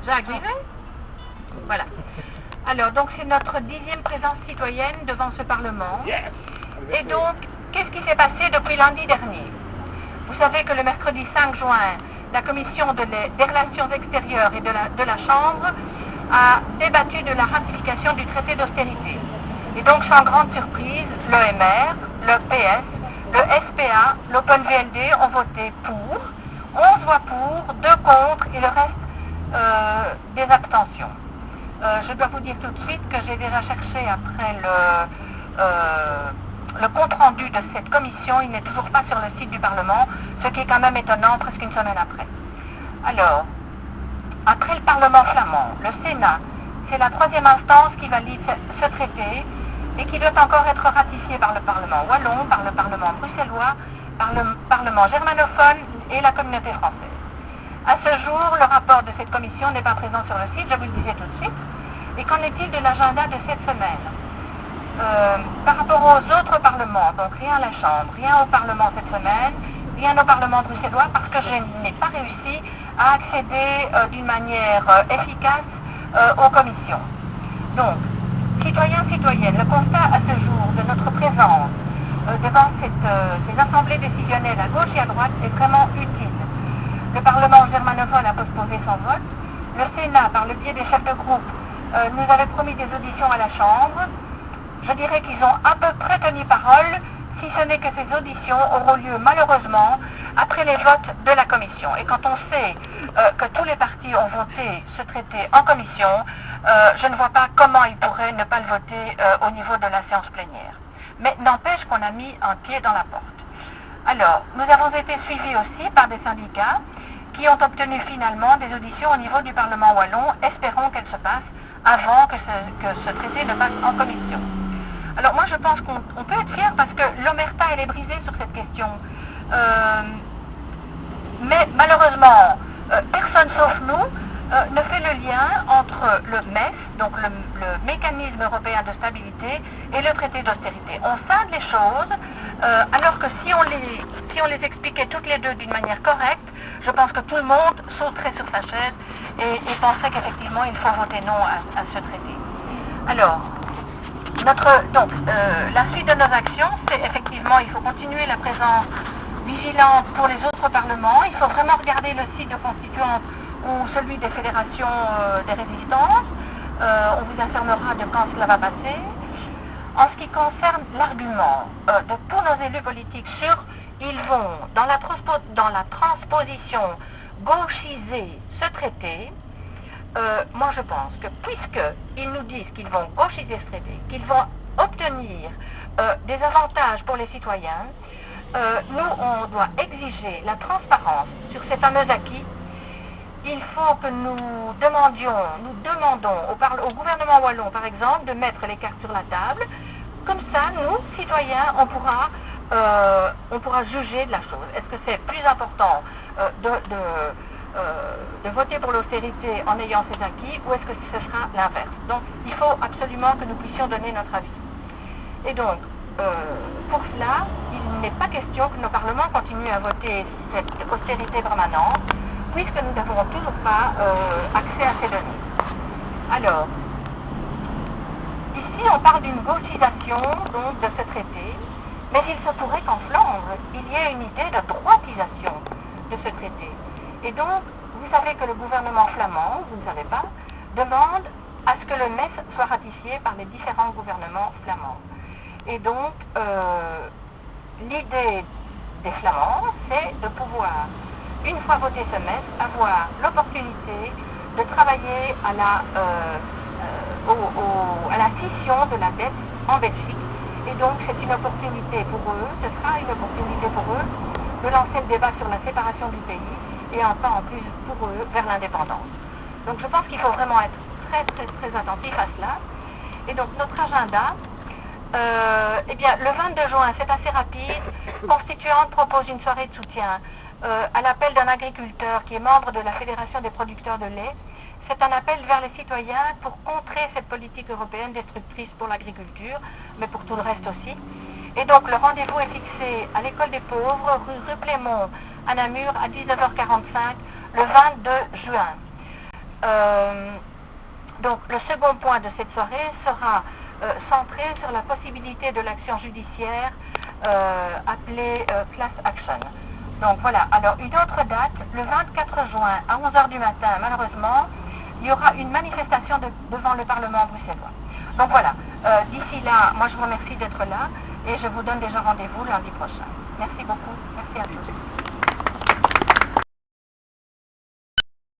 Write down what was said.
Jacques Vivet. Voilà. Alors, donc c'est notre 10e présence citoyenne devant ce Parlement. Et donc, qu'est-ce qui s'est passé depuis lundi dernier? Vous savez que le mercredi 5 juin, la Commission des relations extérieures et de la Chambre a débattu de la ratification du traité d'austérité. Et donc, sans grande surprise, l'EMR, le PS, le SPA, l'OpenVLD ont voté pour, 11 voix pour, 2 contre et le reste des abstentions. Je dois vous dire tout de suite que j'ai déjà cherché après le compte-rendu de cette commission. Il n'est toujours pas sur le site du Parlement, ce qui est quand même étonnant presque une semaine après. Alors, après le Parlement flamand, le Sénat, c'est la 3e instance qui valide ce traité et qui doit encore être ratifié par le Parlement wallon, par le Parlement bruxellois, par le Parlement germanophone et la communauté française. À ce jour, le rapport de cette commission n'est pas présent sur le site, je vous le disais tout de suite. Et qu'en est-il de l'agenda de cette semaine? Par rapport aux autres parlements, donc rien à la Chambre, rien au Parlement cette semaine, rien au Parlement bruxellois, parce que je n'ai pas réussi à accéder d'une manière efficace aux commissions. Donc, citoyens, citoyennes, le constat à ce jour de notre présence devant ces assemblées décisionnelles à gauche et à droite est vraiment utile. Le Parlement germanophone a postposé son vote. Le Sénat, par le biais des chefs de groupe, nous avait promis des auditions à la Chambre. Je dirais qu'ils ont à peu près tenu parole, si ce n'est que ces auditions auront lieu malheureusement après les votes de la Commission. Et quand on sait que tous les partis ont voté ce traité en Commission, je ne vois pas comment ils pourraient ne pas le voter au niveau de la séance plénière. Mais n'empêche qu'on a mis un pied dans la porte. Alors, nous avons été suivis aussi par des syndicats qui ont obtenu finalement des auditions au niveau du Parlement wallon. Espérons qu'elles se passent avant que ce traité ne passe en commission. Alors moi je pense qu'on peut être fier parce que l'omerta elle est brisée sur cette question. Mais malheureusement, personne sauf nous ne fait le lien entre le MES, donc le mécanisme européen de stabilité, et le traité d'austérité. On scinde les choses, alors que si on les expliquait toutes les deux d'une manière correcte, je pense que tout le monde sauterait sur sa chaise et penserait qu'effectivement il faut voter non à ce traité. Alors, la suite de nos actions, c'est effectivement, il faut continuer la présence vigilante pour les autres parlements. Il faut vraiment regarder le site de constituante ou celui des fédérations des résistances. On vous informera de quand cela va passer. En ce qui concerne l'argument de tous nos élus politiques sur ils vont, dans la transposition, gauchiser ce traité, moi je pense que puisqu'ils nous disent qu'ils vont gauchiser ce traité, qu'ils vont obtenir des avantages pour les citoyens, nous on doit exiger la transparence sur ces fameux acquis. Il faut que nous demandons au gouvernement wallon par exemple de mettre les cartes sur la table. Comme ça, nous, citoyens, on pourra juger de la chose. Est-ce que c'est plus important de voter pour l'austérité en ayant ces acquis ou est-ce que ce sera l'inverse? Donc il faut absolument que nous puissions donner notre avis. Et donc, pour cela, il n'est pas question que nos parlements continuent à voter cette austérité permanente puisque nous n'avons toujours pas accès à ces données. Alors, ici on parle d'une gauchisation donc, de ce traité, mais il se pourrait qu'en Flandre, il y ait une idée de droitisation de ce traité. Et donc, vous savez que le gouvernement flamand, vous ne savez pas, demande à ce que le MES soit ratifié par les différents gouvernements flamands. Et donc, l'idée des Flamands, c'est de pouvoir, une fois voté ce MES, avoir l'opportunité de travailler à la scission de la dette en Belgique. Et donc, c'est une opportunité pour eux, ce sera une opportunité pour eux de lancer le débat sur la séparation du pays et un pas en plus pour eux vers l'indépendance. Donc je pense qu'il faut vraiment être très très très attentif à cela. Et donc notre agenda, eh bien le 22 juin, c'est assez rapide, Constituante propose une soirée de soutien à l'appel d'un agriculteur qui est membre de la Fédération des producteurs de lait. C'est un appel vers les citoyens pour contrer cette politique européenne destructrice pour l'agriculture, mais pour tout le reste aussi. Et donc le rendez-vous est fixé à l'école des pauvres, rue Plémont, à Namur, à 19h45, le 22 juin. Donc le second point de cette soirée sera centré sur la possibilité de l'action judiciaire appelée class action. Donc voilà, alors une autre date, le 24 juin à 11 h du matin, malheureusement, il y aura une manifestation devant le Parlement bruxellois. Donc voilà, d'ici là, moi je vous remercie d'être là et je vous donne déjà rendez-vous lundi prochain. Merci beaucoup, merci à tous.